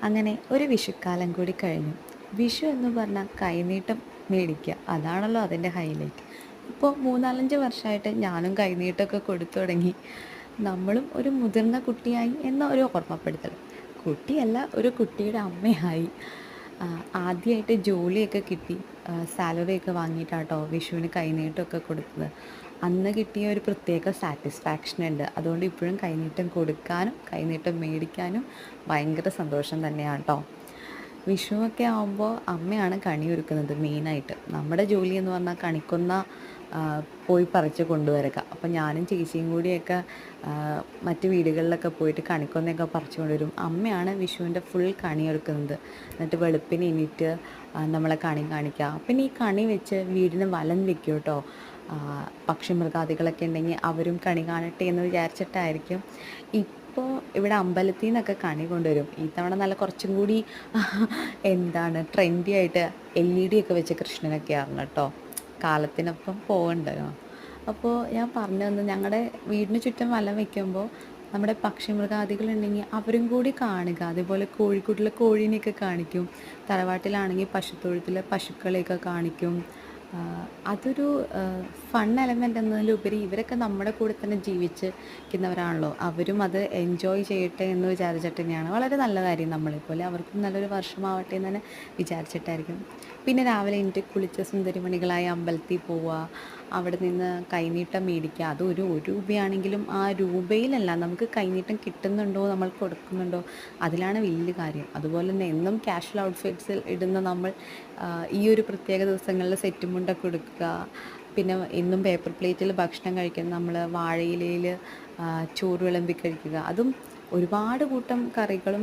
അങ്ങനെ ഒരു വിഷുക്കാലം കൂടി കഴിഞ്ഞു. വിഷു എന്ന് പറഞ്ഞാൽ കൈനീട്ടം മേടിക്കുക, അതാണല്ലോ അതിൻ്റെ ഹൈലൈറ്റ്. ഇപ്പോൾ 3, 4, 5 വർഷമായിട്ട് ഞാനും കൈനീട്ടമൊക്കെ കൊടുത്തു തുടങ്ങി. നമ്മളും ഒരു മുതിർന്ന കുട്ടിയായി എന്ന ഒരു ഓർമ്മപ്പെടുത്തൽ. കുട്ടിയല്ല, ഒരു കുട്ടിയുടെ അമ്മയായി. ആദ്യമായിട്ട് ജോലിയൊക്കെ കിട്ടി, സാലറിയൊക്കെ വാങ്ങിയിട്ടാട്ടോ വിഷുവിന് കൈനീട്ടമൊക്കെ കൊടുത്തത്. അന്ന് കിട്ടിയ ഒരു പ്രത്യേക സാറ്റിസ്ഫാക്ഷൻ ഉണ്ട്. അതുകൊണ്ട് ഇപ്പോഴും കൈനീട്ടം കൊടുക്കാനും കൈനീട്ടം മേടിക്കാനും ഭയങ്കര സന്തോഷം തന്നെയാണ് കേട്ടോ. വിഷുവൊക്കെ ആകുമ്പോൾ അമ്മയാണ് കണി ഒരുക്കുന്നത് മെയിനായിട്ട്. നമ്മുടെ ജോലി എന്ന് പറഞ്ഞാൽ കണിക്കൊന്ന പോയി പറിച്ച് കൊണ്ടുവരിക. അപ്പം ഞാനും ചേച്ചിയും കൂടിയൊക്കെ മറ്റ് വീടുകളിലൊക്കെ പോയിട്ട് കണിക്കൊന്നയൊക്കെ പറിച്ച് കൊണ്ടുവരും. അമ്മയാണ് വിഷുവിൻ്റെ ഫുൾ കണി എടുക്കുന്നത്. എന്നിട്ട് വെളുപ്പിന് എണീറ്റ് നമ്മളെ കണി കാണിക്കുക. പിന്നെ ഈ കണി വെച്ച് വീടിന് വലം വെക്കും കേട്ടോ. പക്ഷിമൃഗാദികളൊക്കെ ഉണ്ടെങ്കിൽ അവരും കണി കാണട്ടെ എന്ന് വിചാരിച്ചിട്ടായിരിക്കും. ഇപ്പോൾ ഇവിടെ അമ്പലത്തിൽ നിന്നൊക്കെ കണി കൊണ്ടുവരും. ഈ തവണ നല്ല കുറച്ചും കൂടി ട്രെൻഡി ആയിട്ട് LED ഒക്കെ വെച്ച കൃഷ്ണനൊക്കെ ആയിരുന്നു കേട്ടോ. കാലത്തിനൊപ്പം പോകണ്ടല്ലോ. അപ്പോൾ ഞാൻ പറഞ്ഞു വന്ന് ഞങ്ങളുടെ വീടിന് ചുറ്റും വലം വയ്ക്കുമ്പോൾ നമ്മുടെ പക്ഷിമൃഗാദികളുണ്ടെങ്കിൽ അവരും കൂടി കാണുക. അതേപോലെ കോഴിക്കൂട്ടിലെ കോഴീനെയൊക്കെ കാണിക്കും. തറവാട്ടിലാണെങ്കിൽ പശുത്തൊഴുത്തിലെ പശുക്കളെയൊക്കെ കാണിക്കും. അതൊരു ഫൺ എലമെൻ്റ് എന്നതിലുപരി ഇവരൊക്കെ നമ്മുടെ കൂടെ തന്നെ ജീവിച്ചിരിക്കുന്നവരാണല്ലോ. അവരും അത് എൻജോയ് ചെയ്യട്ടെ എന്ന് വിചാരിച്ചിട്ട് തന്നെയാണ്. വളരെ നല്ല കാര്യം, നമ്മളെപ്പോലെ അവർക്കും നല്ലൊരു വർഷമാവട്ടെ എന്ന് തന്നെ വിചാരിച്ചിട്ടായിരിക്കും. പിന്നെ രാവിലെ എണീറ്റ് കുളിച്ച് സുന്ദരിമണികളായി അമ്പലത്തിൽ പോവുക, അവിടെ നിന്ന് കൈനീട്ടം മേടിക്കുക. അത് ഒരു രൂപയാണെങ്കിലും ആ രൂപയിലല്ല, നമുക്ക് കൈനീട്ടം കിട്ടുന്നുണ്ടോ, നമ്മൾ കൊടുക്കുന്നുണ്ടോ, അതിലാണ് വലിയ കാര്യം. അതുപോലെ തന്നെ എന്നും കാഷ്വൽ ഔട്ട്ഫിറ്റ്സിൽ ഇടുന്ന നമ്മൾ ഈ ഒരു പ്രത്യേക ദിവസങ്ങളിൽ സെറ്റ് മുണ്ടൊക്കെ കൊടുക്കുക. പിന്നെ എന്നും പേപ്പർ പ്ലേറ്റിൽ ഭക്ഷണം കഴിക്കുന്ന നമ്മൾ വാഴയിലയിൽ ചോറ് വിളമ്പി കഴിക്കുക. അതും ഒരുപാട് കൂട്ടം കറികളും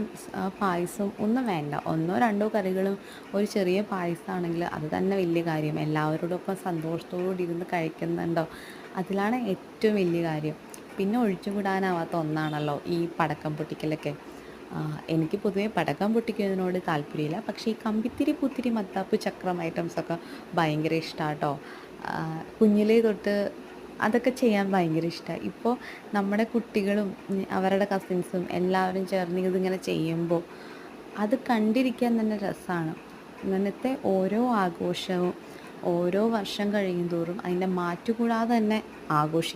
പായസവും ഒന്നും വേണ്ട. 1, 2 കറികളും ഒരു ചെറിയ പായസമാണെങ്കിൽ അത് തന്നെ വലിയ കാര്യം. എല്ലാവരോടൊപ്പം സന്തോഷത്തോടുകൂടി ഇരുന്ന് കഴിക്കുന്നുണ്ടോ, അതിലാണ് ഏറ്റവും വലിയ കാര്യം. പിന്നെ ഒഴിച്ചുകൂടാനാവാത്ത ഒന്നാണല്ലോ ഈ പടക്കം പൊട്ടിക്കലൊക്കെ. എനിക്ക് പൊതുവേ പടക്കം പൊട്ടിക്കുന്നതിനോട് താല്പര്യമില്ല. പക്ഷേ ഈ കമ്പിത്തിരി, പൂത്തിരി, മത്താപ്പ്, ചക്രം ഐറ്റംസൊക്കെ ഭയങ്കര ഇഷ്ടമാണ് കേട്ടോ. കുഞ്ഞിലേ തൊട്ട് അതൊക്കെ ചെയ്യാൻ ഭയങ്കര ഇഷ്ടമാണ്. ഇപ്പോൾ നമ്മുടെ കുട്ടികളും അവരുടെ കസിൻസും എല്ലാവരും ചേർന്ന് ഇതിങ്ങനെ ചെയ്യുമ്പോൾ അത് കണ്ടിരിക്കാൻ തന്നെ രസമാണ്. ഇങ്ങനത്തെ ഓരോ ആഘോഷവും ഓരോ വർഷം കഴിയുന്തോറും അതിൻ്റെ മാറ്റുകൂടാതെ തന്നെ ആഘോഷിക്കും.